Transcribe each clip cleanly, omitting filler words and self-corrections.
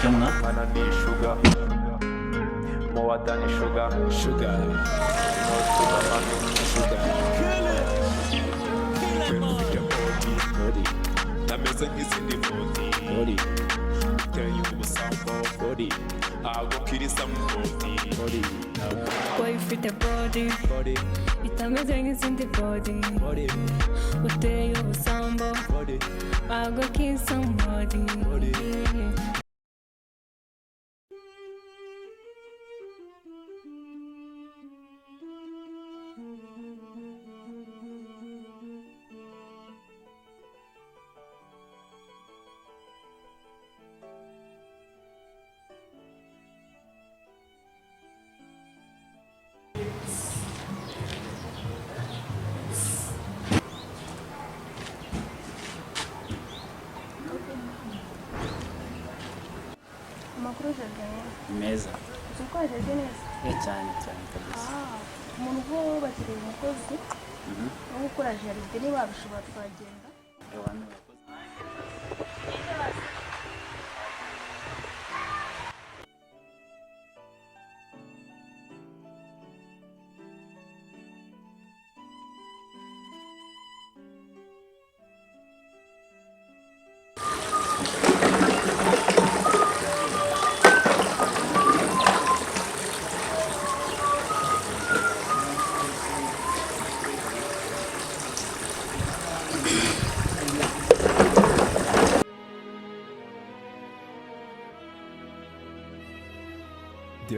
Jamuna. Mana ni sugar. More than sugar. Sugar. More sugar, man. Sugar. Kill it. Body. That makes it easy in the body. Tell you what's up, body. I'll go kill somebody. Boy, fit the body. It amazing is in the body. What tell you what's up, body. I'll go kill somebody. Amakuru jardin Meza. uko jardin neza Cyane kabisa. Umuntu ubwo bakiriye umukozi wo gukora jardin babishobora twagenda Abantu bakoze.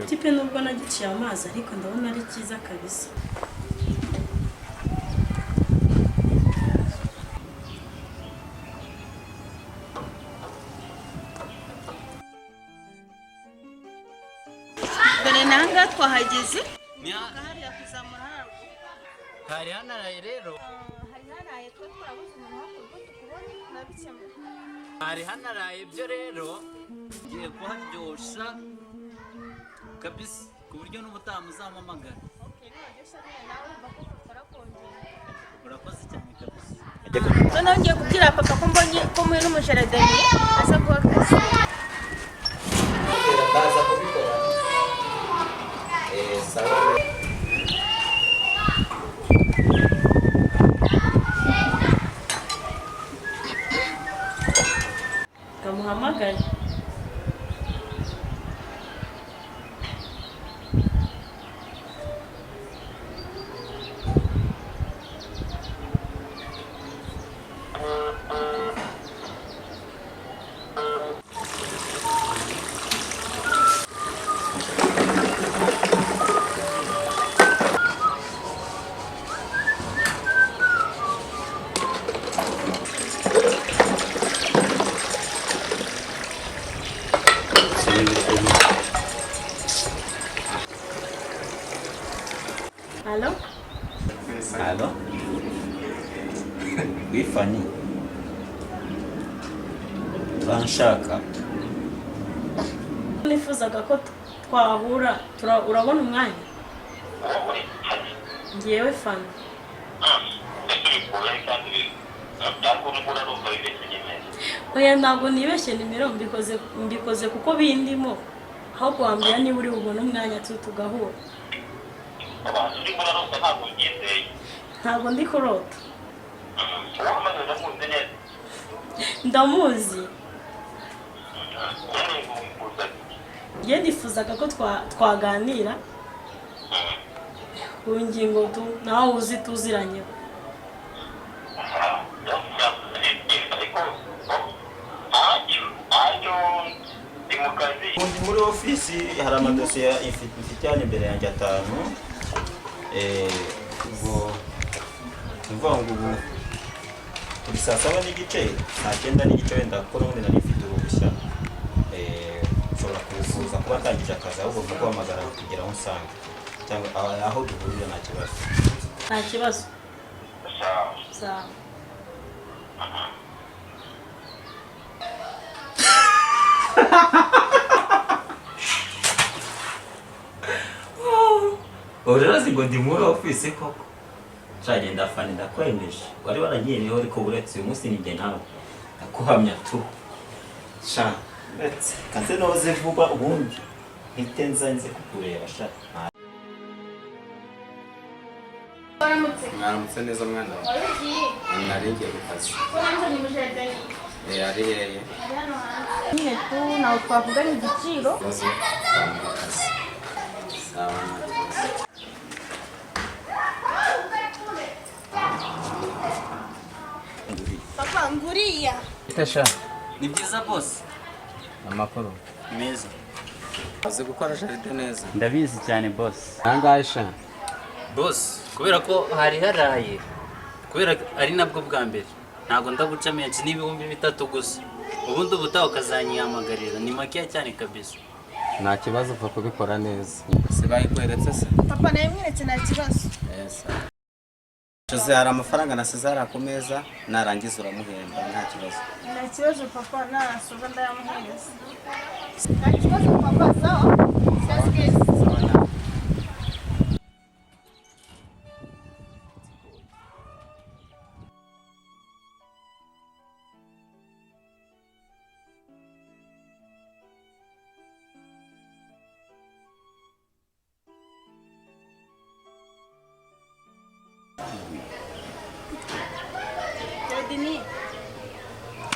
Tipe nubwo nagiciye amazi ariko ndabona ari cyiza kabisa. Dore nanga twahageze. Hariya kuzamura haruguru. Hari hanaraye rero. hari haraye twe turabuze umuntu wakurwa tukubone nabikemura Hari hanaraye byo rero. Ngiye kuharyoshya kabisa ku buryo n'ubutamu uzamamagara. okay nabyo nawe mbako turakonjera Urakoze cyane kabisa. noneho ngiye kubwira papa ko mbonye ko muri n'umujaradani aza guha akazi baza kubikora sawa Kamuhamagara. Halo? Halo. Wifani. Uranshaka. Nifuzaga ko twahura urabona umwanya? Ngiyewe Fani. Oya ntabwo nibeshye nimero mbikoze kuko bindimo ahubwo wambwira niba uri bubone umwanya tugahura. Ntabwo ndi kurota. Ndamuzi. Ye nifuzaga ko twaganira ku ngingo nawe uzi tuziranye. muri ofisi hari amadosiye ifite cyane imbere yanjye 5 ubwo mvuga ngo ubu kuri saa 7 n'igice saa 9 n'igice wenda ko n'ubundi nari mfite uruhushya nshobora kuza kuba ntangije akazi ahubwo mu guhamagara kugira ngo nsange cyangwa aho duhurira nta kibazo. Nta kibazo. Sawa. Urazi ngo ndi muri ofisi koko. Cyagenda Fani ndakwemeje. Wari waragiye niho ariko uretse uyu munsi nige nawe. Nakuhamya tu. Sha kanze noze vuba ubundi mpite nze kukureba sha. Mwaramutse neza mwana wawe. Nari ngiye ku kazi. Ari hehe? nyine tu nawe twavuganye igiciro. Maze mu kazi. Sawa. Papa nguriya. Itasha. Ni byiza boss. Amakuru. Meza. Azi gukora jaride neza. Ndabizi cyane boss. Nangahe sha? Boss, kubera ko hari haraye. Kubera ari nabwo bwa mbere. Ntago ndaguca menshi n'ibihumbi 3 gusa. Ubundi ubutaha ukazanyihamagarira. Ni makeya cyane kabisa. Nta kibazo upfa kubikora neza. Se bayikweretse se? Papa nawe mweretse nta kibazo. Yes. Jose hari amafaranga nasize ari ku meza narangiza uramuhemba nta kibazo. Nta kibazo papa nasoza ndayamuhereza. Nta kibazo papa sawa. Yes.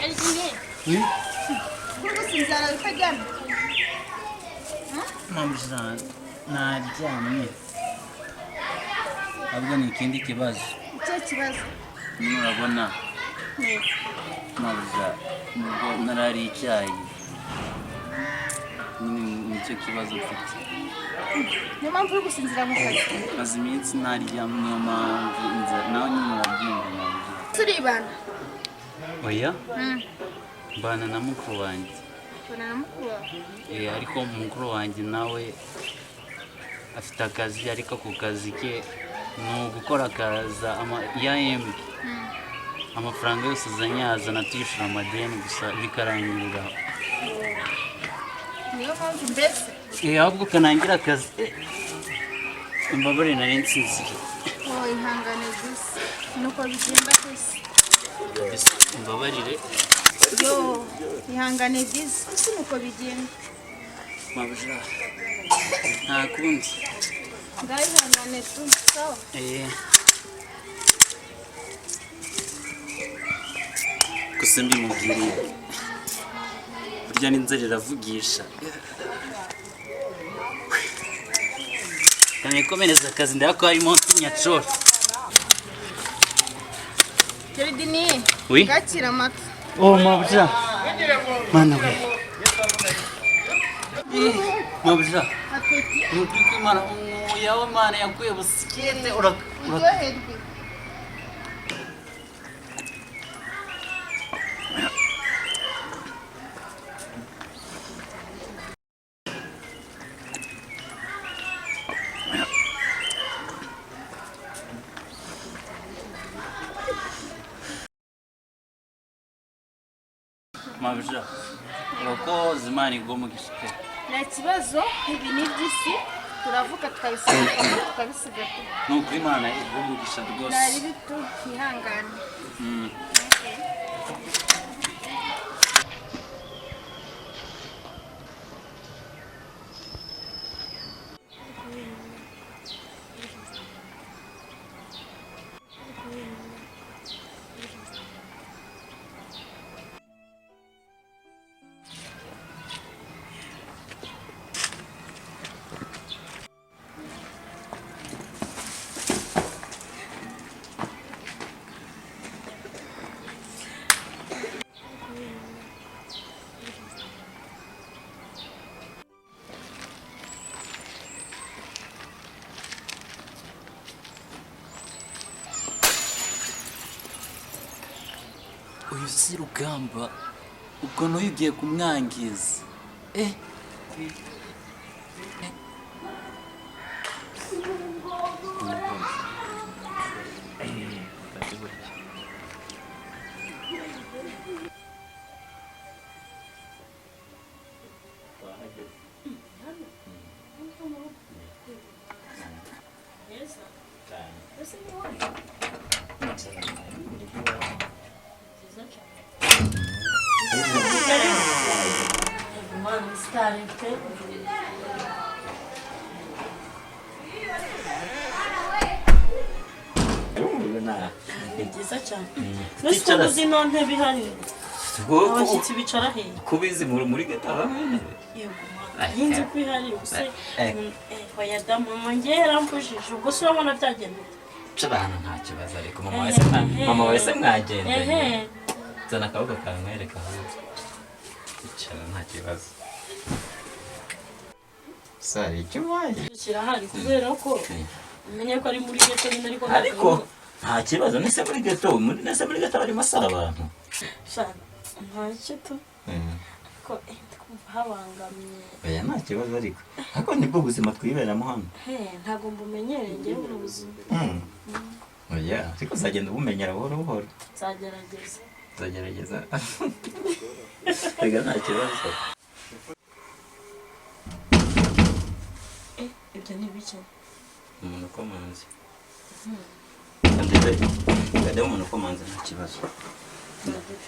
Eldini. Oui. Kuko sinzara bitajyana. Mamza, naryamye. Ahubwo ni ikindi kibazo. Icyo kibazo. Murabona. Ne. Mamza, nubwo narari icyayi. Nicyo kibazo mfite. Niyo mpamvu uri gusinzira mu kazi. Maze iminsi naryamye niyo mpamvu inzara nawe nyine murabyumva mamza. Turibana. Oya? Mbana na mukuru wanjye. Mbana na mukuru wawe. Ariko mukuru wanjye nawe afite akazi ariko ku kazi ke ni ugukora akaza yahembwe. Amafaranga yose azanye yazana tuyishura amadeni gusa bikarangirira. Niyo mpamvu mbese. Ahubwo kanangira akazi. Imbabare nari nsinziriye. Ihangane gusa. Nuko bigenda gusa. Imbabarire. Yo, ihangane byiza. Ese nuko bigenda. Mabujura. Nta kundi. Ngaho ihangane tu. Sawa. Gusa mbimubwiriye. Burya n'inzara iravugisha. Kandi komereza akazi ndako harimo nyacoro. Eldini. Oui. Gakira amata. Oh mabujura. Mana we. Mabujura. Apeti. Nuko Imana yawe Mana yakuye busikete Uryoherwe. Mabujura. Urakoze Imana igumugisha pe. Nta kibazo ibi ni iby'isi turavuga tukabisiga tu. Nuko Imana igumugisha rwose. Nari bitu ihangane. Uyu si Rugamba ubwo n'uyu ugiye kumwangiza. umusitari pe. Ni byiza cyane. Nese ko uzi no ntebe ihari. Abashyitsi bicara he? kubizi muri gataha Yego mwana. Yinze ko ihari use. Oya da mama ngiye yaramfashije. Ubwo se urabona byagenda. Cabana nta kibazo ariko mama wese mwagenda. Zana akaboko kawe mwereka aho. Icara nta kibazo. Sari cyuwaye. Kirahari kubera ko umenye ko ari muri geto nyine ariko nta kibazo nese muri geto barimo asara abantu. Shana ntacyo to. Ko kumva habangamiye. Oya nta kibazo ariko nibwo buzima twiberamo hano. Ntago mbumenyereye ngewe ubu buzima. Oya ariko uzagenda ubumenyera buhoro buhoro. Nzagerageza. Rega nta kibazo. Ibyo ni bike. Umuntu ukomanze. Kandi umuntu ukomanze nta kibazo.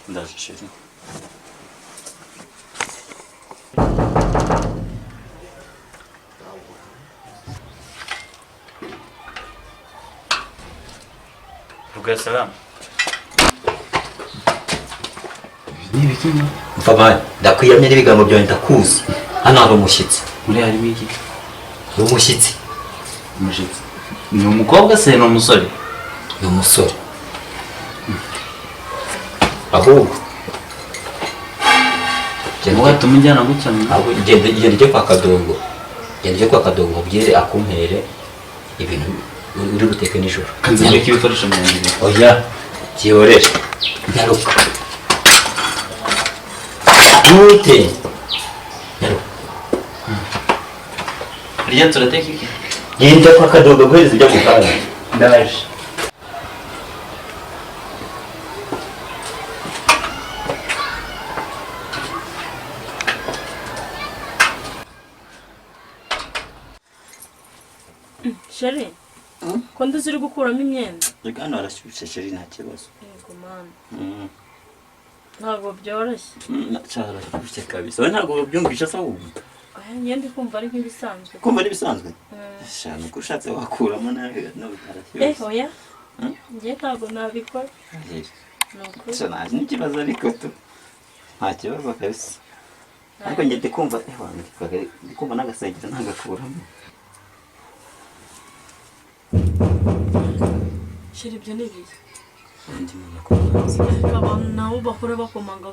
Ndashishira. Ruga salam. Mfama ndakwiyamye n'ibigambo byawe ndakuzi. Hano hari umushyitsi. Muri harimo iki? Umushyitsi. Umushyitsi. Ni umukobwa se ni umusore? Ni umusore. Ahubwo Muga tumujyana gucyana. ahubwo genda kwa Kadongo. Genda kwa Kadongo ubwire akumpere ibintu uri guteka nijoro. Kanzabeka ibikoresho mu nzu. Oya kiyoresha. Nyaruka. Ute. Nyaruka. Rya turateka iki? Genda kwa Kadongo guhereza ibyo mukana. Ndaje. Sheri. Ko nduzi uri gukuramo imyenda. Reka hano harashyushye sheri nta kibazo. Yego mana. Ntabwo byoroshye. Cyarashyushye kabisa. Wowe ntabwo byumvisha se ahubwo. Njye ndi kumva ari nk'ibisanzwe. Kumva ari bisanzwe? Shana uko ushatse wakuramo nawe harashyushye. Oya. Njye ntabwo nabikora. Nukuri. Shana n'ikibazo ariko tu. Nta kibazo kabisa. Ariko njye ndikumva ndikumva n'agasengero ntagakuramo. Sheri ibyo ni ibiki? Ndi muntu akomanze. Abantu nabo bakora bakomanga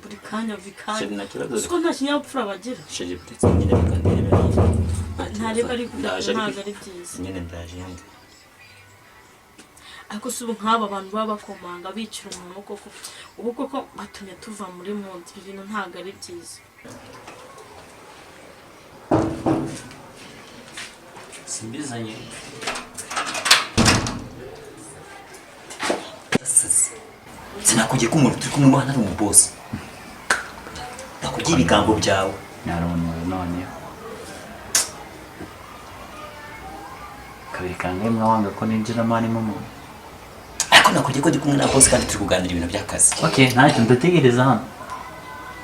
buri kanya vikanya. Sheri nta kibazo. Siko nta kinyabupfura bagira. Sheri ndetse nyine bikandireba. Ntareba ari kudakora ntabwo ari byiza. Nyine ndaje yandi. Ariko si ubu nk'aba bantu baba bakomanga bicira umuntu koko ubu koko batumye tuva muri mundi ibi bintu ntabwo ari byiza. Simbizanye. Sinakugiye ko umuntu turi kumwe mu hano ari umubosi. Ndakugira ibigambo byawe. Narabonye none. Kabiri kangahe mwawanga ko ninjira mani mu. Ariko nakugiye ko ndi kumwe na boss kandi turi kuganira ibintu by'akazi. Okay, ntacyo ndategereza hano.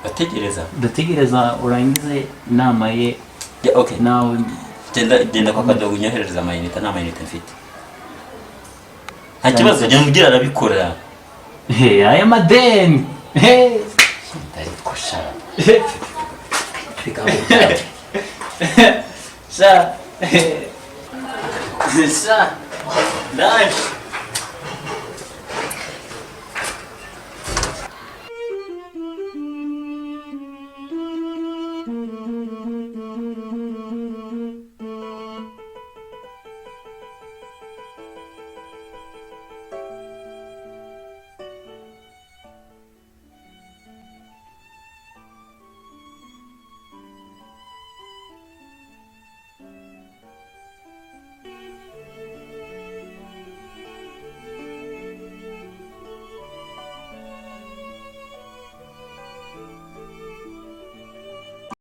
Bategereza. Ndategereza urangize inama ye. Okay. Nawe Genda kwa Kadongo unyoherereza amayinite nta mayinite mfite. Nta kibazo njye mugira arabikora. Aya madeni. Ariko sha. Sha. Sha. Nice.